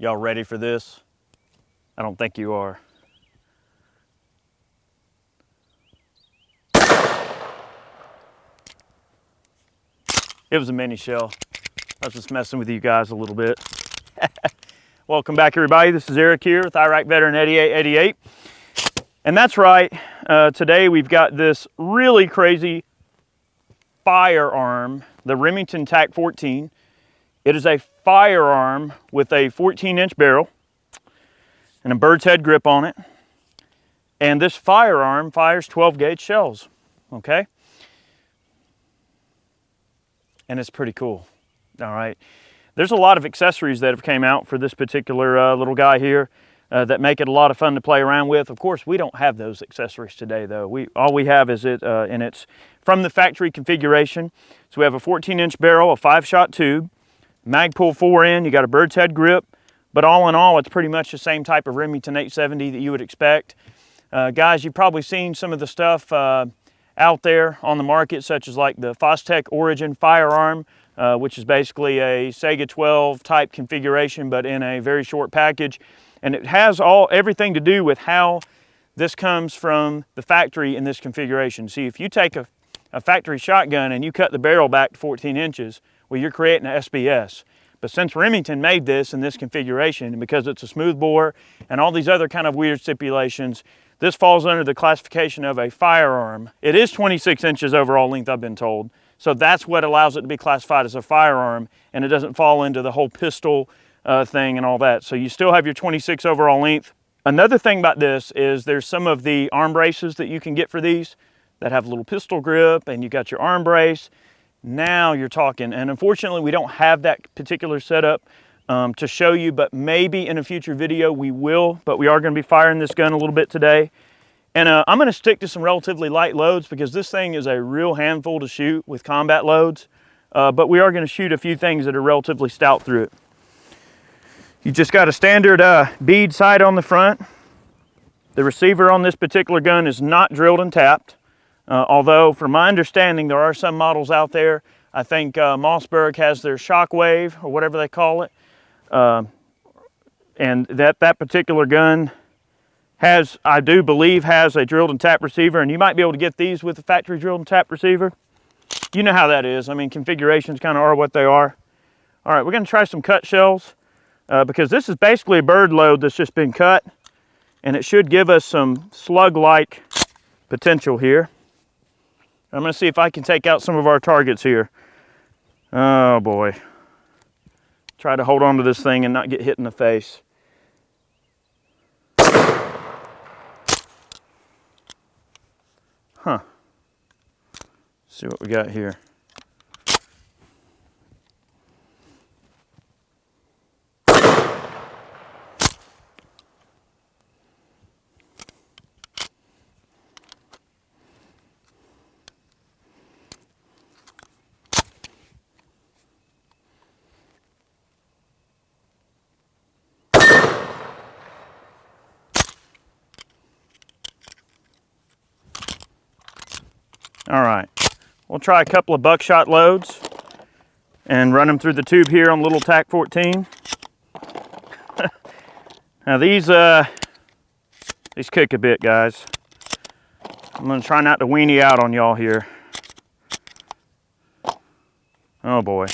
Y'all ready for this? I don't think you are. It was a mini shell. I was just messing with you guys a little bit. Welcome back, everybody. This is Eric here with Iraq Veteran 8888. And that's right, today we've got this really crazy firearm, the Remington TAC-14. It is a firearm with a 14-inch barrel and a bird's head grip on it. And this firearm fires 12-gauge shells, okay? And it's pretty cool, all right? There's a lot of accessories that have came out for this particular little guy here that make it a lot of fun to play around with. Of course, we don't have those accessories today, though. All we have is it, and it's from the factory configuration. So we have a 14-inch barrel, a 5-shot tube, Magpul 4-in, you got a bird's head grip, but all in all, it's pretty much the same type of Remington 870 that you would expect. Guys, you've probably seen some of the stuff out there on the market, such as like the Fostech Origin firearm, which is basically a Sega 12 type configuration, but in a very short package. And it has everything to do with how this comes from the factory in this configuration. See, if you take a factory shotgun and you cut the barrel back to 14 inches, well, you're creating an SBS. But since Remington made this in this configuration, and because it's a smooth bore and all these other kind of weird stipulations, this falls under the classification of a firearm. It is 26 inches overall length, I've been told. So that's what allows it to be classified as a firearm, and it doesn't fall into the whole pistol thing and all that. So you still have your 26 overall length. Another thing about this is there's some of the arm braces that you can get for these that have a little pistol grip, and you got your arm brace. Now you're talking, and unfortunately we don't have that particular setup to show you, but maybe in a future video we will, but we are going to be firing this gun a little bit today. And I'm going to stick to some relatively light loads because this thing is a real handful to shoot with combat loads, but we are going to shoot a few things that are relatively stout through it. You just got a standard bead sight on the front. The receiver on this particular gun is not drilled and tapped. Although, from my understanding, there are some models out there. I think Mossberg has their Shockwave, or whatever they call it. And that particular gun has, I do believe, has a drilled and tapped receiver. And you might be able to get these with a factory drilled and tapped receiver. You know how that is. I mean, configurations kind of are what they are. All right, we're going to try some cut shells. Because this is basically a bird load that's just been cut. And it should give us some slug-like potential here. I'm going to see if I can take out some of our targets here. Oh boy. Try to hold on to this thing and not get hit in the face. Huh. See what we got here. All right, we'll try a couple of buckshot loads and run them through the tube here on the little TAC-14. Now these kick a bit, guys. I'm gonna try not to weenie out on y'all here. Oh boy.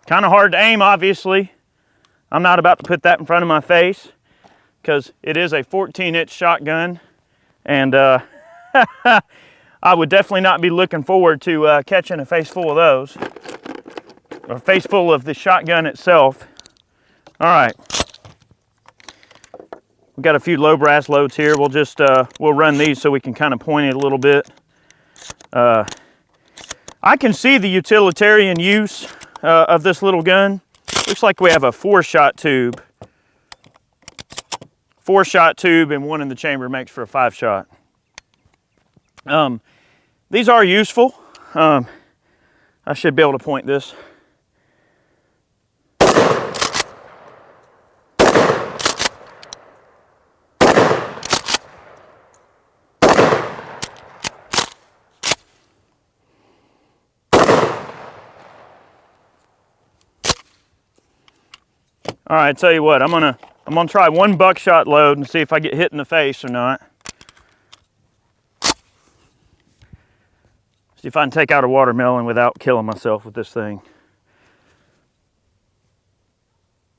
Kind of hard to aim, obviously. I'm not about to put that in front of my face because it is a 14-inch shotgun, and I would definitely not be looking forward to catching a face full of those, or a face full of the shotgun itself. All right, we've got a few low brass loads here. We'll just we'll run these so we can kind of point it a little bit. I can see the utilitarian use of this little gun. Looks like we have a 4-shot tube. 4-shot tube and one in the chamber makes for a 5-shot. These are useful. I should be able to point this. All right, tell you what, I'm gonna try one buckshot load and see if I get hit in the face or not. See if I can take out a watermelon without killing myself with this thing.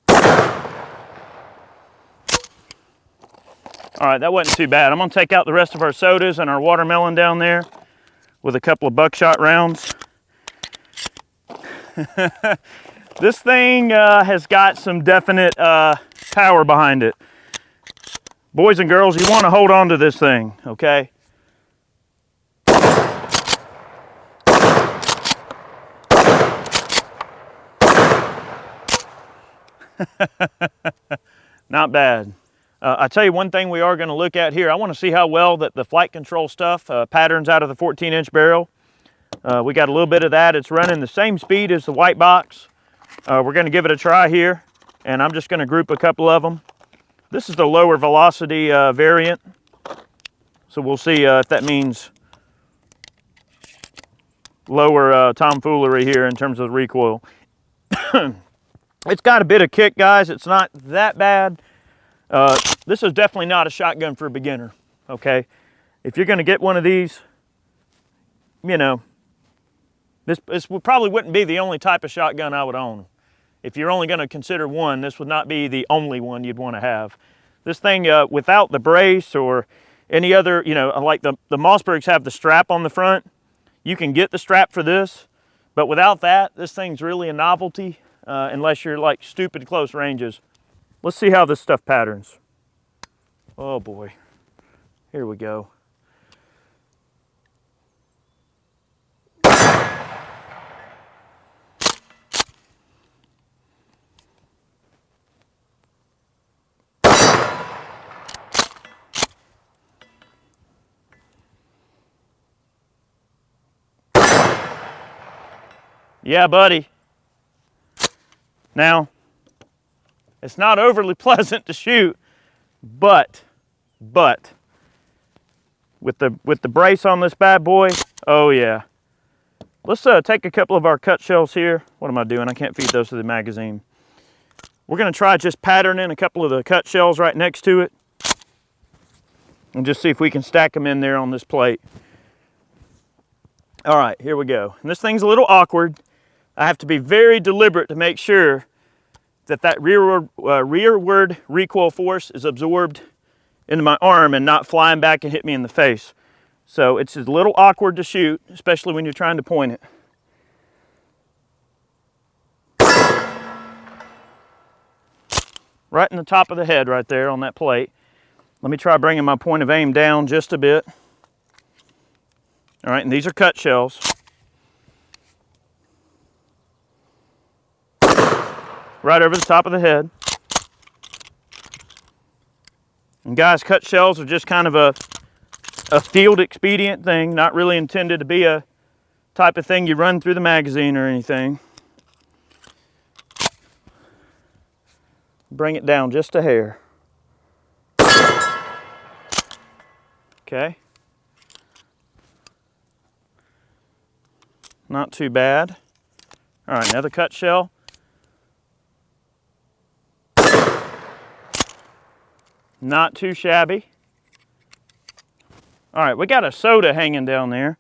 All right, that wasn't too bad. I'm gonna take out the rest of our sodas and our watermelon down there with a couple of buckshot rounds. This thing has got some definite power behind it. Boys and girls, you wanna hold on to this thing, okay? Not bad. I tell you one thing we are going to look at here. I want to see how well that the flight control stuff patterns out of the 14-inch barrel. We got a little bit of that. It's running the same speed as the white box. We're going to give it a try here, and I'm just going to group a couple of them. This is the lower velocity variant, so we'll see if that means lower tomfoolery here in terms of the recoil. It's got a bit of kick, guys. It's not that bad. This is definitely not a shotgun for a beginner, okay? If you're going to get one of these, you know, this probably wouldn't be the only type of shotgun I would own. If you're only going to consider one, this would not be the only one you'd want to have. This thing, without the brace or any other, you know, like the Mossbergs have the strap on the front. You can get the strap for this, but without that, this thing's really a novelty. Unless you're like stupid close ranges. Let's see how this stuff patterns. Oh boy, here we go. Yeah, buddy. Now, it's not overly pleasant to shoot, but with the brace on this bad boy, oh yeah. Let's take a couple of our cut shells here. What am I doing? I can't feed those to the magazine. We're gonna try just patterning a couple of the cut shells right next to it and just see if we can stack them in there on this plate. All right, here we go. And this thing's a little awkward. I have to be very deliberate to make sure that rearward recoil force is absorbed into my arm and not flying back and hit me in the face. So it's a little awkward to shoot, especially when you're trying to point it. Right in the top of the head right there on that plate. Let me try bringing my point of aim down just a bit. All right, and these are cut shells. Right over the top of the head. And guys, cut shells are just kind of a field expedient thing, not really intended to be a type of thing you run through the magazine or anything. Bring it down just a hair. Okay. Not too bad. All right, another cut shell. Not too shabby. All right, we got a soda hanging down there.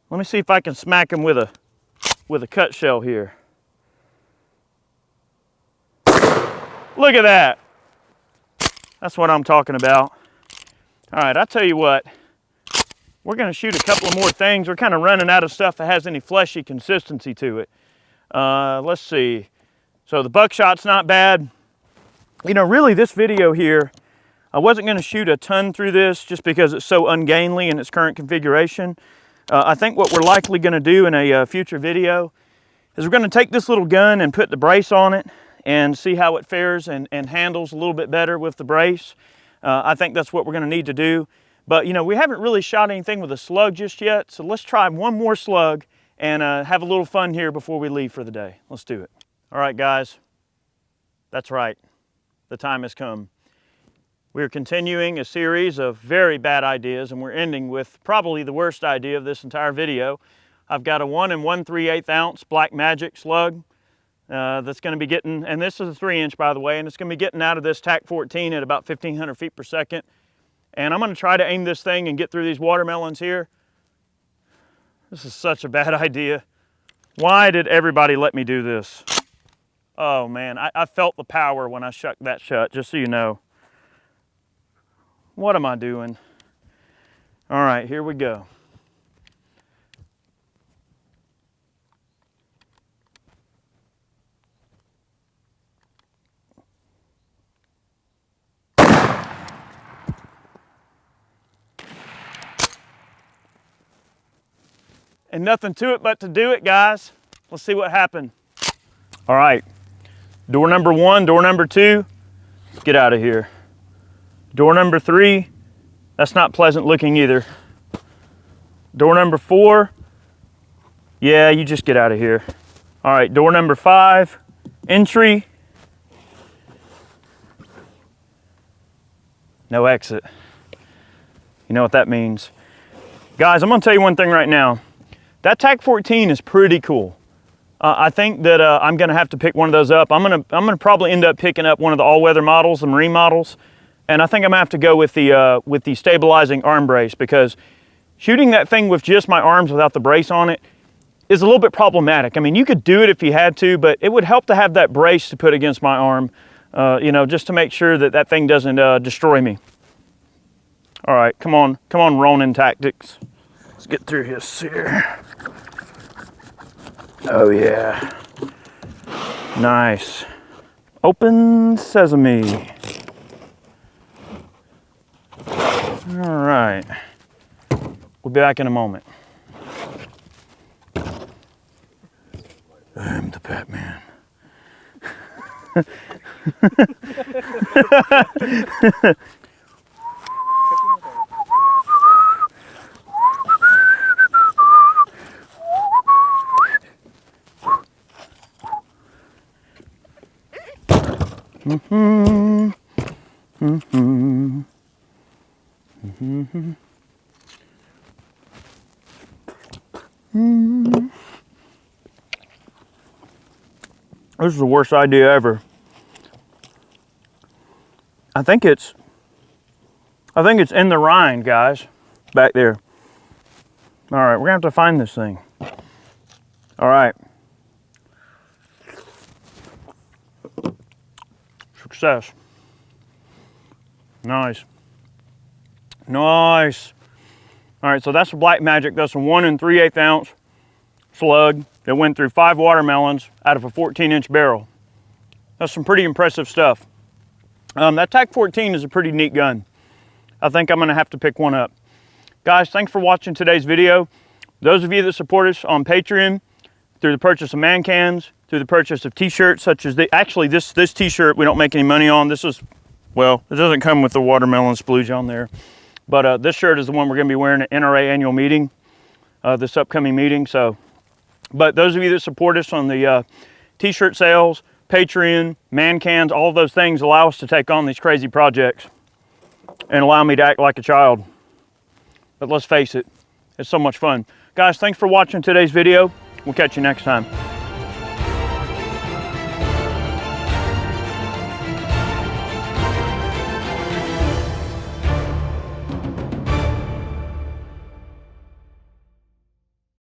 Let me see if I can smack him with a cut shell here. Look at that. That's what I'm talking about. All right, I tell you what. We're going to shoot a couple of more things. We're kind of running out of stuff that has any fleshy consistency to it. Let's see. So the buckshot's not bad. You know, really this video here, I wasn't going to shoot a ton through this just because it's so ungainly in its current configuration. I think what we're likely going to do in a future video is we're going to take this little gun and put the brace on it and see how it fares and handles a little bit better with the brace. I think that's what we're going to need to do. But, you know, we haven't really shot anything with a slug just yet, so let's try one more slug and have a little fun here before we leave for the day. Let's do it. All right, guys. That's right. The time has come. We're continuing a series of very bad ideas, and we're ending with probably the worst idea of this entire video. I've got a 1 1/3/8 ounce Black Magic slug. that's going to be getting, and this is a 3-inch by the way, and it's going to be getting out of this TAC-14 at about 1,500 feet per second. And I'm going to try to aim this thing and get through these watermelons here. This is such a bad idea. Why did everybody let me do this? Oh man, I felt the power when I shucked that shut, just so you know. What am I doing? All right, here we go. And nothing to it but to do it, guys. Let's see what happened. All right, door number 1, door number 2, get out of here. Door number 3, that's not pleasant looking either. Door number 4, yeah, you just get out of here. All right, door number 5, entry. No exit. You know what that means. Guys, I'm gonna tell you one thing right now. That TAC-14 is pretty cool. I think that I'm gonna have to pick one of those up. I'm gonna probably end up picking up one of the all-weather models, the Marine models, and I think I'm gonna have to go with the stabilizing arm brace, because shooting that thing with just my arms without the brace on it is a little bit problematic. I mean, you could do it if you had to, but it would help to have that brace to put against my arm, you know, just to make sure that that thing doesn't destroy me. All right, come on, Ronin Tactics. Let's get through this here. Oh yeah, nice. Open sesame. All right, we'll be back in a moment. I'm the Batman. This is the worst idea ever. I think it's in the rind, guys, back there. All right, we're gonna have to find this thing. All right. Success. Nice. Nice. All right, so that's a Black Magic. That's a 1 3/8 ounce slug that went through 5 watermelons out of a 14-inch barrel. That's some pretty impressive stuff. That TAC-14 is a pretty neat gun. I think I'm gonna have to pick one up. Guys, thanks for watching today's video. Those of you that support us on Patreon, through the purchase of man cans, through the purchase of t-shirts such as actually this t-shirt we don't make any money on. This is, well, it doesn't come with the watermelon splooge on there. But this shirt is the one we're gonna be wearing at NRA annual meeting, this upcoming meeting. So, but those of you that support us on the t-shirt sales, Patreon, man cans, all of those things allow us to take on these crazy projects and allow me to act like a child. But let's face it, it's so much fun. Guys, thanks for watching today's video. We'll catch you next time.